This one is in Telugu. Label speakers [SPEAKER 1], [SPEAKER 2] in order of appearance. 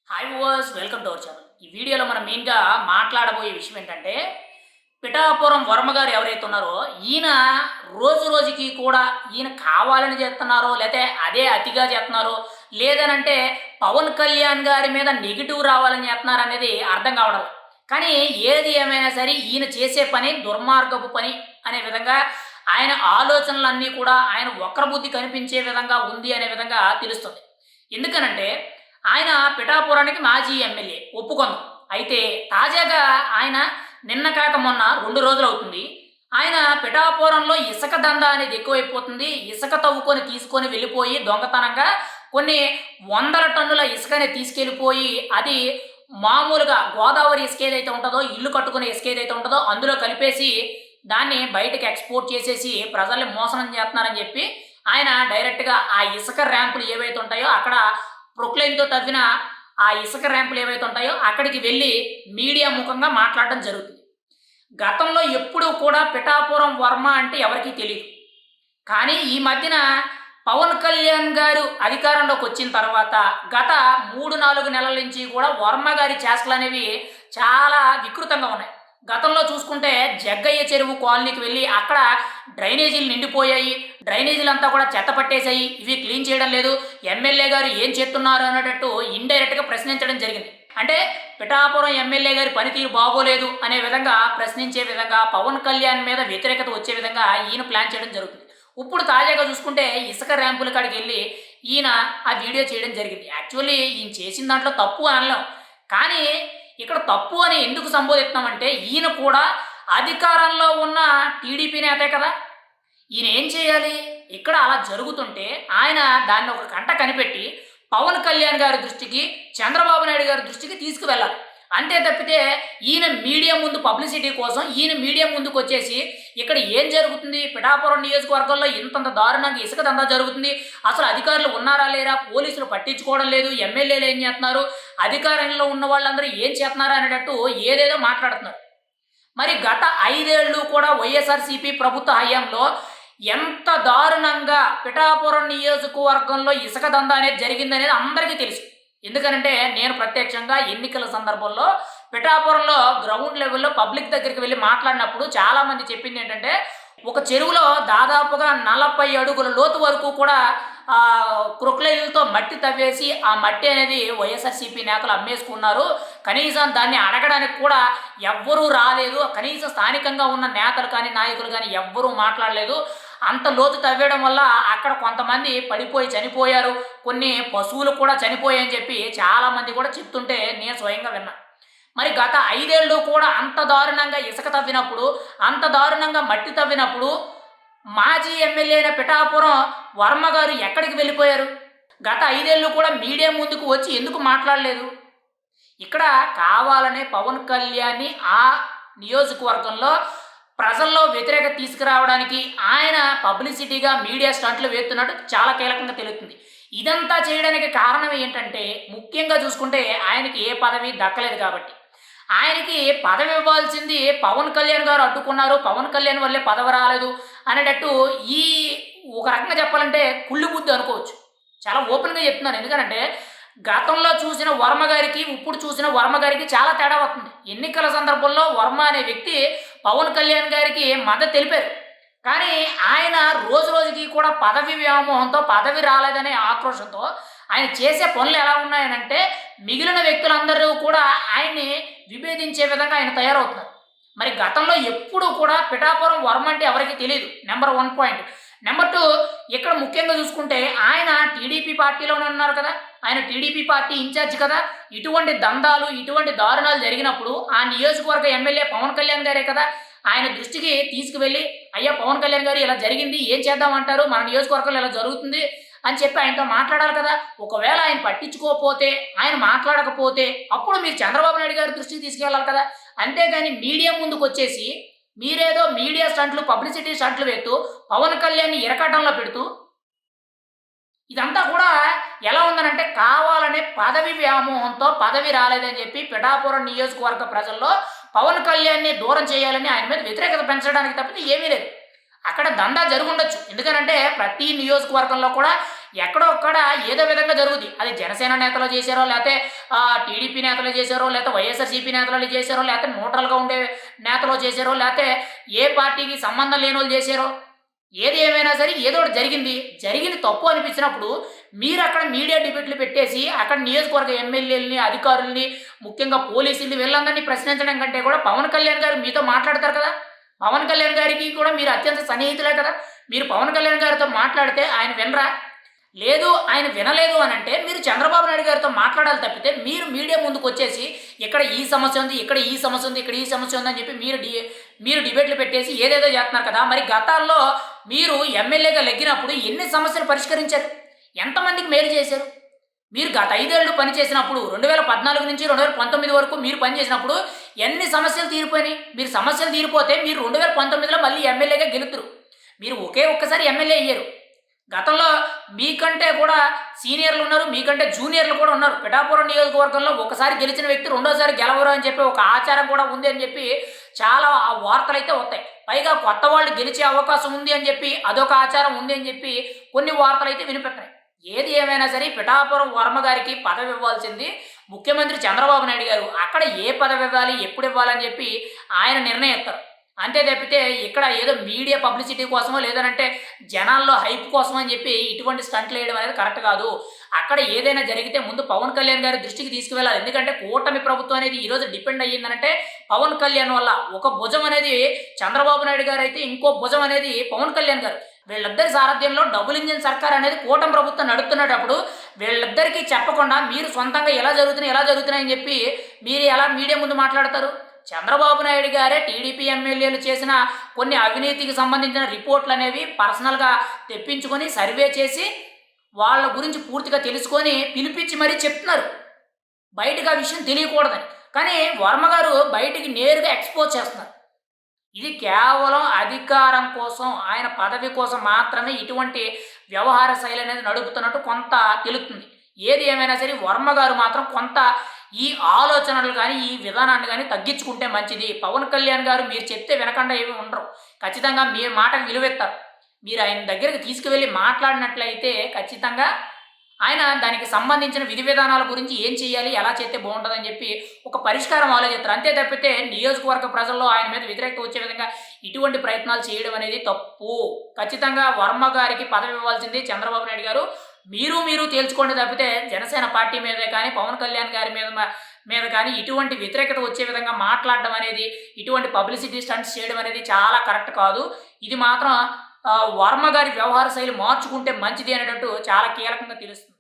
[SPEAKER 1] Hi viewers, welcome to our channel. ఈ వీడియోలో మనం మెయిన్గా మాట్లాడబోయే విషయం ఏంటంటే, పిఠాపురం వర్మ గారు ఎవరైతే ఉన్నారో ఈయన రోజు రోజుకి కూడా ఈయన కావాలని చేస్తున్నారో లేతే అదే అతిగా చేస్తున్నారో లేదనంటే పవన్ కళ్యాణ్ గారి మీద నెగిటివ్ రావాలని చేస్తున్నారు అనేది అర్థం కావడం లేదు. కానీ ఏది ఏమైనా సరే ఈయన చేసే పని దుర్మార్గపు పని అనే విధంగా ఆయన ఆలోచనలన్నీ కూడా ఆయన వక్ర బుద్ధి కనిపించే విధంగా ఉంది అనే విధంగా తెలుస్తుంది. ఎందుకనంటే ఆయన పిఠాపురానికి మాజీ ఎమ్మెల్యే ఒప్పుకుందాం. అయితే తాజాగా ఆయన నిన్న కాక మొన్న 2 రోజులవుతుంది. ఆయన పిఠాపురంలో ఇసుక దందా అనేది ఎక్కువైపోతుంది. ఇసుక తవ్వుకొని తీసుకొని వెళ్ళిపోయి దొంగతనంగా కొన్ని వందల టన్నుల ఇసుకని తీసుకెళ్ళిపోయి అది మామూలుగా గోదావరి ఇసుక ఏదైతే ఉంటుందో, ఇల్లు కట్టుకునే ఇసుక ఏదైతే ఉంటుందో అందులో కలిపేసి దాన్ని బయటకి ఎక్స్‌పోర్ట్ చేసేసి ప్రజల్ని మోసం చేస్తున్నారని చెప్పి ఆయన డైరెక్ట్‌గా ఆ ఇసుక ర్యాంపులు ఏవైతే ఉంటాయో అక్కడ ప్రొక్లైన్‌తో తవ్విన ఆ ఇసుక ర్యాంపులు ఏవైతే ఉంటాయో అక్కడికి వెళ్ళి మీడియా ముఖంగా మాట్లాడడం జరుగుతుంది. గతంలో ఎప్పుడూ కూడా పిఠాపురం వర్మ అంటే ఎవరికీ తెలీదు. కానీ ఈ మధ్యన పవన్ కళ్యాణ్ గారు అధికారంలోకి వచ్చిన తర్వాత గత 3, 4 నెలల నుంచి కూడా వర్మ గారి చేష్టలనేవి చాలా వికృతంగా ఉన్నాయి. గతంలో చూసుకుంటే జగ్గయ్య చెరువు కాలనీకి వెళ్ళి అక్కడ డ్రైనేజీలు నిండిపోయాయి. డ్రైనేజీలంతా కూడా చెత్త పట్టేశాయి. ఇవి క్లీన్ చేయడం లేదు. ఎమ్మెల్యే గారు ఏం చేస్తున్నారు అనేటట్టు ఇండైరెక్ట్‌గా ప్రశ్నించడం జరిగింది. అంటే పిఠాపురం ఎమ్మెల్యే గారి పనితీరు బాగోలేదు అనే విధంగా ప్రశ్నించే విధంగా పవన్ కళ్యాణ్ మీద వ్యతిరేకత వచ్చే విధంగా ఈయన ప్లాన్ చేయడం జరుగుతుంది. ఇప్పుడు తాజాగా చూసుకుంటే ఇసుక ర్యాంపుల కాడికి వెళ్ళి ఈయన ఆ వీడియో చేయడం జరిగింది. యాక్చువల్లీ ఈయన చేసిన దాంట్లో తప్పు అనలేం. కానీ ఇక్కడ తప్పు అని ఎందుకు సంబోధిస్తున్నామంటే ఈయన కూడా అధికారంలో ఉన్న టీడీపీ నేతే కదా! ఈయన ఏం చేయాలి? ఇక్కడ అలా జరుగుతుంటే ఆయన దాన్ని ఒక కంట కనిపెట్టి పవన్ కళ్యాణ్ గారి దృష్టికి, చంద్రబాబు నాయుడు గారి దృష్టికి తీసుకువెళ్ళాలి. అంతే తప్పితే ఈయన మీడియా ముందు పబ్లిసిటీ కోసం ఈయన మీడియా ముందుకొచ్చేసి ఇక్కడ ఏం జరుగుతుంది? పిఠాపురం నియోజకవర్గంలో ఇంతంత దారుణంగా ఇసుక దందా జరుగుతుంది. అసలు అధికారులు ఉన్నారా లేరా? పోలీసులు పట్టించుకోవడం లేదు. ఎమ్మెల్యేలు ఏం చేస్తున్నారు? అధికారంలో ఉన్న వాళ్ళందరూ ఏం చేస్తున్నారు అనేటట్టు ఏదేదో మాట్లాడుతున్నారు. మరి గత 5 ఏళ్ళు కూడా వైఎస్ఆర్‌సీపీ ప్రభుత్వ హయాంలో ఎంత దారుణంగా పిఠాపురం నియోజకవర్గంలో ఇసుక దందా అనేది జరిగిందనేది అందరికీ తెలుసు. ఎందుకనంటే నేను ప్రత్యక్షంగా ఎన్నికల సందర్భంలో పిఠాపురంలో గ్రౌండ్ లెవెల్‌లో పబ్లిక్ దగ్గరికి వెళ్లి మాట్లాడినప్పుడు చాలామంది చెప్పింది ఏంటంటే, ఒక చెరువులో దాదాపుగా 40 అడుగుల లోతు వరకు కూడా క్రొక్లైన్‌లతో మట్టి తవ్వేసి ఆ మట్టి అనేది వైఎస్ఆర్‌సీపీ నేతలు అమ్మేసుకున్నారు. కనీసం దాన్ని అడగడానికి కూడా ఎవ్వరూ రాలేదు. కనీసం స్థానికంగా ఉన్న నేతలు కానీ, నాయకులు కానీ ఎవ్వరూ మాట్లాడలేదు. అంత లోతు తవ్వేయడం వల్ల అక్కడ కొంతమంది పడిపోయి చనిపోయారు. కొన్ని పశువులు కూడా చనిపోయాయని చెప్పి చాలామంది కూడా చెప్తుంటే నేను స్వయంగా విన్నా. మరి గత 5 ఏళ్ళు కూడా అంత దారుణంగా ఇసుక తవ్వినప్పుడు, అంత దారుణంగా మట్టి తవ్వినప్పుడు మాజీ ఎమ్మెల్యే అయిన పిఠాపురం వర్మ గారు ఎక్కడికి వెళ్ళిపోయారు? గత 5 ఏళ్ళు కూడా మీడియా ముందుకు వచ్చి ఎందుకు మాట్లాడలేదు? ఇక్కడ కావాలనే పవన్ కళ్యాణ్‌ని ఆ నియోజకవర్గంలో ప్రజల్లో వ్యతిరేకత తీసుకురావడానికి ఆయన పబ్లిసిటీగా మీడియా స్టంట్లు వేస్తున్నట్టు చాలా కీలకంగా తెలుస్తుంది. ఇదంతా చేయడానికి కారణం ఏంటంటే ముఖ్యంగా చూసుకుంటే ఆయనకి ఏ పదవి దక్కలేదు కాబట్టి. ఆయనకి పదవి ఇవ్వాల్సింది పవన్ కళ్యాణ్ గారు అడ్డుకున్నారు. పవన్ కళ్యాణ్ వల్లే పదవి రాలేదు అనేటట్టు ఈ ఒక రకంగా చెప్పాలంటే కుళ్ళు బుద్ధి అనుకోవచ్చు. చాలా ఓపెన్‌గా చెప్తున్నాను. ఎందుకనంటే గతంలో చూసిన వర్మ గారికి, ఇప్పుడు చూసిన వర్మ గారికి చాలా తేడా వస్తుంది. ఎన్నికల సందర్భంలో వర్మ అనే వ్యక్తి పవన్ కళ్యాణ్ గారికి మద్దతు తెలిపారు. కానీ ఆయన రోజు రోజుకి కూడా పదవి వ్యామోహంతో, పదవి రాలేదనే ఆక్రోషంతో ఆయన చేసే పనులు ఎలా ఉన్నాయనంటే మిగిలిన వ్యక్తులందరూ కూడా ఆయన్ని విభేదించే విధంగా ఆయన తయారవుతున్నారు. మరి గతంలో ఎప్పుడూ కూడా పిఠాపురం వర్మ అంటే ఎవరికీ తెలీదు. Number 1 point. నంబర్ 2 ఇక్కడ ముఖ్యంగా చూసుకుంటే ఆయన టీడీపీ పార్టీలోనే ఉన్నారు కదా! ఆయన టీడీపీ పార్టీ ఇన్ఛార్జ్ కదా! ఇటువంటి దందాలు, ఇటువంటి దారుణాలు జరిగినప్పుడు ఆ నియోజకవర్గ ఎమ్మెల్యే పవన్ కళ్యాణ్ గారే కదా! ఆయన దృష్టికి తీసుకువెళ్ళి, "అయ్యా పవన్ కళ్యాణ్ గారు ఇలా జరిగింది. ఏం చేద్దామంటారు? మన నియోజకవర్గంలో ఇలా జరుగుతుంది" అని చెప్పి ఆయనతో మాట్లాడాలి కదా! ఒకవేళ ఆయన పట్టించుకోకపోతే, ఆయన మాట్లాడకపోతే అప్పుడు మీరు చంద్రబాబు నాయుడు గారి దృష్టికి తీసుకెళ్ళాలి కదా! అంతేగాని మీడియా ముందుకొచ్చేసి మీరేదో మీడియా స్టంట్లు, పబ్లిసిటీ స్టంట్లు వేత్తూ పవన్ కళ్యాణ్‌ని ఇరకాటంలో పెడుతూ ఇదంతా కూడా ఎలా ఉందనంటే కావాలనే పదవి వ్యామోహంతో పదవి రాలేదని చెప్పి పిఠాపురం నియోజకవర్గ ప్రజల్లో పవన్ కళ్యాణ్‌ని దూరం చేయాలని ఆయన మీద వ్యతిరేకత పెంచడానికి తప్పితే ఏమీ లేదు. అక్కడ దందా జరుగుండొచ్చు. ఎందుకనంటే ప్రతి నియోజకవర్గంలో కూడా ఎక్కడో ఒక్కడ ఏదో విధంగా జరుగుద్ది. అది జనసేన నేతలు చేశారో, లేతే టీడీపీ నేతలు చేశారో, లేతే వైఎస్ఆర్‌సీపీ నేతలు చేశారో, లేతే న్యూట్రల్‌గా ఉండే నేతలు చేశారో, లేతే ఏ పార్టీకి సంబంధం లేనోళ్ళు చేశారో, ఏది ఏమైనా సరే ఏదో ఒకటి జరిగింది. జరిగింది తప్పు అనిపించినప్పుడు మీరక్కడ మీడియా డిబేట్లు పెట్టేసి, అక్కడ నియోజకవర్గ ఎమ్మెల్యేలని, అధికారుల్ని, ముఖ్యంగా పోలీసుల్ని వీళ్ళందరినీ ప్రశ్నించడం కంటే కూడా పవన్ కళ్యాణ్ గారు మీతో మాట్లాడతారు కదా! పవన్ కళ్యాణ్ గారికి కూడా మీరు అత్యంత సన్నిహితులే కదా! మీరు పవన్ కళ్యాణ్ గారితో మాట్లాడితే ఆయన వినరా? లేదు ఆయన వినలేదు అనంటే మీరు చంద్రబాబు నాయుడు గారితో మాట్లాడాలి తప్పితే మీరు మీడియా ముందుకొచ్చేసి ఇక్కడ ఈ సమస్య ఉంది, ఇక్కడ ఈ సమస్య ఉంది, ఇక్కడ ఈ సమస్య ఉంది అని చెప్పి మీరు డిబేట్లు పెట్టేసి ఏదేదో చేస్తున్నారు కదా! మరి గతాల్లో మీరు ఎమ్మెల్యేగా లెగ్గినప్పుడు ఎన్ని సమస్యలు పరిష్కరించారు? ఎంతమందికి మేలు చేశారు? మీరు గత 5 ఏళ్ళు పనిచేసినప్పుడు 2014 నుంచి 2019 వరకు మీరు పనిచేసినప్పుడు ఎన్ని సమస్యలు తీరిపోయినాయి? మీరు సమస్యలు తీరిపోతే మీరు 2019లో మళ్ళీ ఎమ్మెల్యేగా గెలుతురు. మీరు ఒకే ఒక్కసారి ఎమ్మెల్యే అయ్యారు. గతంలో మీకంటే కూడా సీనియర్లు ఉన్నారు, మీకంటే జూనియర్లు కూడా ఉన్నారు. పిఠాపురం నియోజకవర్గంలో ఒకసారి గెలిచిన వ్యక్తి రెండోసారి గెలవరు అని చెప్పి ఒక ఆచారం కూడా ఉంది అని చెప్పి చాలా వార్తలైతే వస్తాయి. పైగా కొత్త వాళ్ళు గెలిచే అవకాశం ఉంది అని చెప్పి అదొక ఆచారం ఉంది అని చెప్పి కొన్ని వార్తలైతే వినిపిస్తున్నాయి. ఏది ఏమైనా సరే పిఠాపురం వర్మ గారికి పదవి ఇవ్వాల్సింది ముఖ్యమంత్రి చంద్రబాబు నాయుడు గారు. అక్కడ ఏ పదవి ఇవ్వాలి, ఎప్పుడు ఇవ్వాలని చెప్పి ఆయన నిర్ణయిస్తారు. అంతే తప్పితే ఇక్కడ ఏదో మీడియా పబ్లిసిటీ కోసమో లేదనంటే జనాల్లో హైప్ కోసం అని చెప్పి ఇటువంటి స్టంట్లు వేయడం అనేది కరెక్ట్ కాదు. అక్కడ ఏదైనా జరిగితే ముందు పవన్ కళ్యాణ్ గారి దృష్టికి తీసుకువెళ్ళాలి. ఎందుకంటే కూటమి ప్రభుత్వం అనేది ఈరోజు డిపెండ్ అయ్యిందనంటే పవన్ కళ్యాణ్ వల్ల. ఒక భుజం అనేది చంద్రబాబు నాయుడు గారు అయితే ఇంకో భుజం అనేది పవన్ కళ్యాణ్ గారు. వీళ్ళిద్దరి సారథ్యంలో డబుల్ ఇంజిన్ సర్కార్ అనేది కూటమి ప్రభుత్వం నడుపుతున్నప్పుడు వీళ్ళిద్దరికీ చెప్పకుండా మీరు సొంతంగా ఎలా జరుగుతున్నాయి అని చెప్పి మీరు ఎలా మీడియా ముందు మాట్లాడతారు? చంద్రబాబు నాయుడు గారే టీడీపీ ఎమ్మెల్యేలు చేసిన కొన్ని అవినీతికి సంబంధించిన రిపోర్ట్లు అనేవి పర్సనల్గా తెప్పించుకొని సర్వే చేసి వాళ్ళ గురించి పూర్తిగా తెలుసుకొని పిలిపించి మరీ చెప్తున్నారు. బయటకు ఆ విషయం తెలియకూడదని. కానీ వర్మ గారు బయటికి నేరుగా ఎక్స్పోజ్ చేస్తున్నారు. ఇది కేవలం అధికారం కోసం, ఆయన పదవి కోసం మాత్రమే ఇటువంటి వ్యవహార శైలి అనేది నడుపుతున్నట్టు కొంత తెలుస్తుంది. ఏది ఏమైనా సరే వర్మ గారు మాత్రం కొంత ఈ ఆలోచనలు కానీ, ఈ విధానాన్ని కానీ తగ్గించుకుంటే మంచిది. పవన్ కళ్యాణ్ గారు మీరు చెప్తే వినకుండా ఏమి ఉండరు. ఖచ్చితంగా మీ మాటకు విలువెత్తారు. మీరు ఆయన దగ్గరికి తీసుకువెళ్ళి మాట్లాడినట్లయితే ఖచ్చితంగా ఆయన దానికి సంబంధించిన విధి విధానాల గురించి ఏం చేయాలి, ఎలా చేస్తే బాగుంటుందని చెప్పి ఒక పరిష్కారం ఆలోచిస్తారు. అంతే తప్పితే నియోజకవర్గ ప్రజల్లో ఆయన మీద వ్యతిరేకత వచ్చే విధంగా ఇటువంటి ప్రయత్నాలు చేయడం అనేది తప్పు. ఖచ్చితంగా వర్మ గారికి పదవి ఇవ్వాల్సింది చంద్రబాబు నాయుడు గారు. మీరు తేల్చుకోండి తప్పితే జనసేన పార్టీ మీదే కానీ, పవన్ కళ్యాణ్ గారి మీద కానీ ఇటువంటి వ్యతిరేకత వచ్చే విధంగా మాట్లాడడం అనేది, ఇటువంటి పబ్లిసిటీ స్టంట్స్ చేయడం అనేది చాలా కరెక్ట్ కాదు. ఇది మాత్రం వర్మ గారి వ్యవహార శైలి మార్చుకుంటే మంచిది అనేటట్టు చాలా కీలకంగా తెలుస్తుంది.